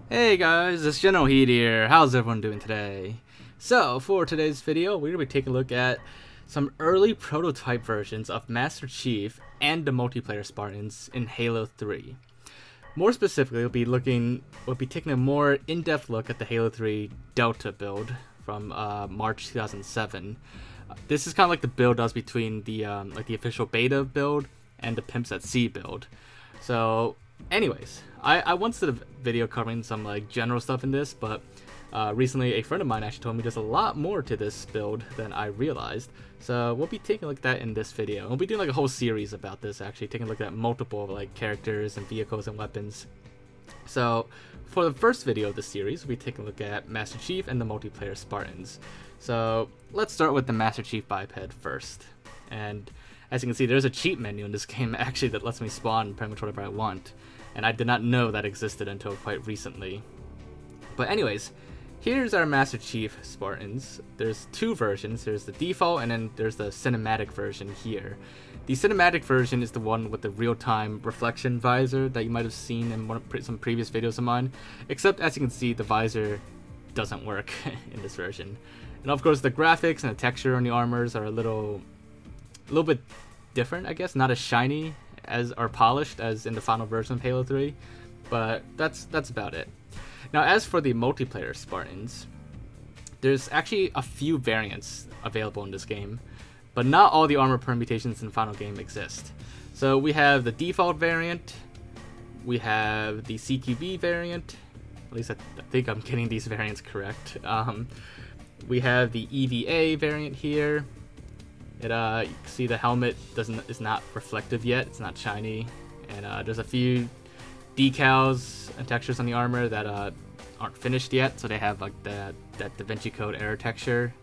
Hey guys, it's Generalkidd here. How's everyone doing today? So, for today's video, we're going to be taking a look at some early prototype versions of Master Chief and the Multiplayer Spartans in Halo 3. More specifically, we'll be taking a more in-depth look at the Halo 3 Delta build from March 2007. This is kind of like the build that was between the the official beta build and the Pimps at Sea build. So, anyways, I once did a video covering some like general stuff in this, but recently a friend of mine actually told me there's a lot more to this build than I realized. So we'll be taking a look at that in this video. We'll be doing like a whole series about this, actually taking a look at multiple like characters and vehicles and weapons. So for the first video of the series, we'll be taking a look at Master Chief and the Multiplayer Spartans. So let's start with the Master Chief biped first. And as you can see, there's a cheat menu in this game actually that lets me spawn pretty much whatever I want. And I did not know that existed until quite recently. But anyways, here's our Master Chief Spartans. There's two versions. There's the default and then there's the cinematic version here. The cinematic version is the one with the real-time reflection visor that you might have seen in some previous videos of mine. Except as you can see, the visor doesn't work in this version. And of course the graphics and the texture on the armors are a little bit different, I guess. Not as shiny as or polished as in the final version of Halo 3, but that's about it. Now, as for the Multiplayer Spartans, there's actually a few variants available in this game, but not all the armor permutations in the final game exist. So we have the default variant, we have the CQB variant, at least I think I'm getting these variants correct. We have the EVA variant here. You can see the helmet is not reflective yet, it's not shiny, and there's a few decals and textures on the armor that aren't finished yet, so they have like that Da Vinci Code error texture.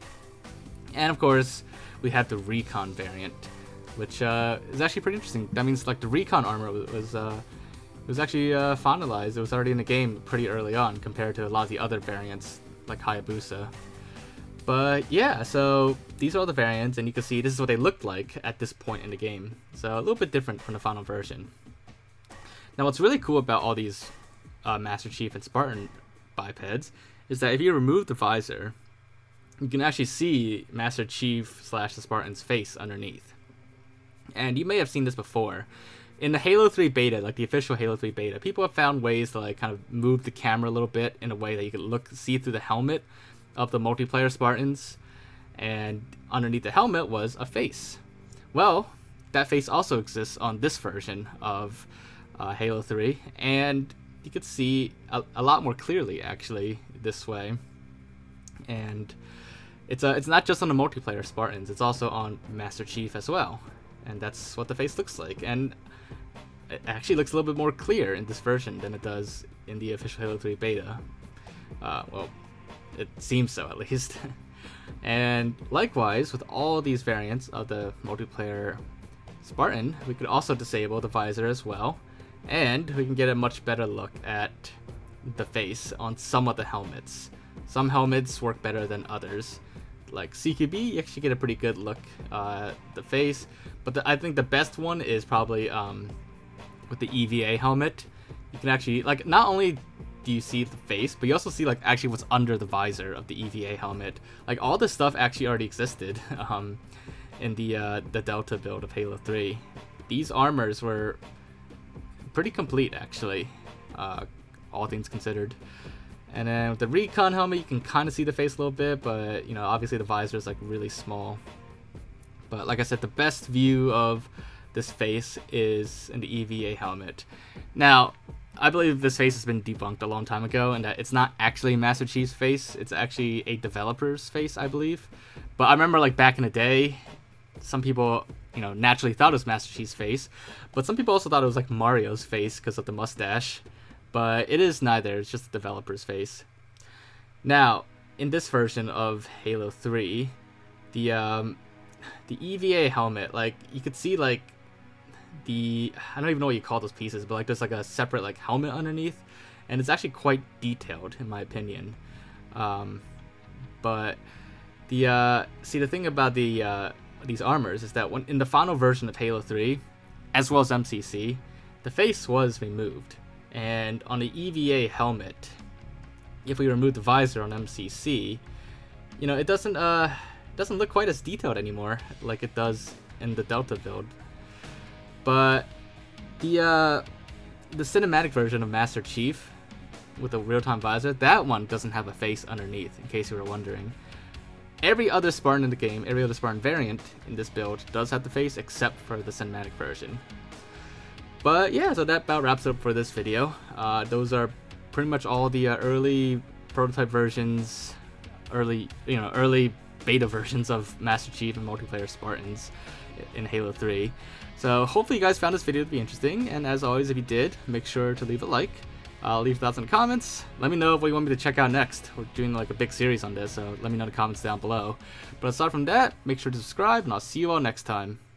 And of course, we have the Recon variant, which is actually pretty interesting. That means like the Recon armor was actually finalized. It was already in the game pretty early on compared to a lot of the other variants like Hayabusa. But yeah, so these are all the variants, and you can see this is what they looked like at this point in the game. So a little bit different from the final version. Now what's really cool about all these Master Chief and Spartan bipeds is that if you remove the visor, you can actually see Master Chief / the Spartan's face underneath. And you may have seen this before. In the Halo 3 beta, like the official Halo 3 beta, people have found ways to like kind of move the camera a little bit in a way that you could see through the helmet of the Multiplayer Spartans, and underneath the helmet was a face. Well, that face also exists on this version of Halo 3, and you could see a lot more clearly actually this way. And it's not just on the Multiplayer Spartans, it's also on Master Chief as well, and that's what the face looks like. And it actually looks a little bit more clear in this version than it does in the official Halo 3 beta. Well, it seems so at least. And likewise, with all these variants of the Multiplayer Spartan, we could also disable the visor as well, and we can get a much better look at the face on some of the helmets. Some helmets work better than others. Like CQB, you actually get a pretty good look at the face, but I think the best one is probably with the EVA helmet. You can actually, like, not only do you see the face, but you also see like actually what's under the visor of the EVA helmet. Like all this stuff actually already existed in the Delta build of Halo 3. These armors were pretty complete actually, all things considered. And then with the Recon helmet, you can kind of see the face a little bit, but you know, obviously the visor is like really small. But like I said, the best view of this face is in the EVA helmet. Now, I believe this face has been debunked a long time ago, and that it's not actually Master Chief's face. It's actually a developer's face, I believe. But I remember, like, back in the day, some people, you know, naturally thought it was Master Chief's face, but some people also thought it was like Mario's face because of the mustache. But it is neither. It's just the developer's face. Now, in this version of Halo 3, the EVA helmet, like, you could see like I don't even know what you call those pieces, but like there's like a separate like helmet underneath, and it's actually quite detailed in my opinion. But the thing about these armors is that when in the final version of Halo 3, as well as MCC, the face was removed, and on the EVA helmet, if we remove the visor on MCC, you know, it doesn't look quite as detailed anymore like it does in the Delta build. But the cinematic version of Master Chief with a real-time visor, that one doesn't have a face underneath, in case you were wondering. Every other Spartan in the game, every other Spartan variant in this build does have the face except for the cinematic version. But yeah, so that about wraps up for this video. Those are pretty much all the early prototype versions, early beta versions of Master Chief and Multiplayer Spartans in Halo 3. So hopefully you guys found this video to be interesting, and as always, if you did, make sure to leave a like. Leave thoughts in the comments. Let me know what you want me to check out next. We're doing like a big series on this, so let me know in the comments down below. But aside from that, make sure to subscribe, and I'll see you all next time.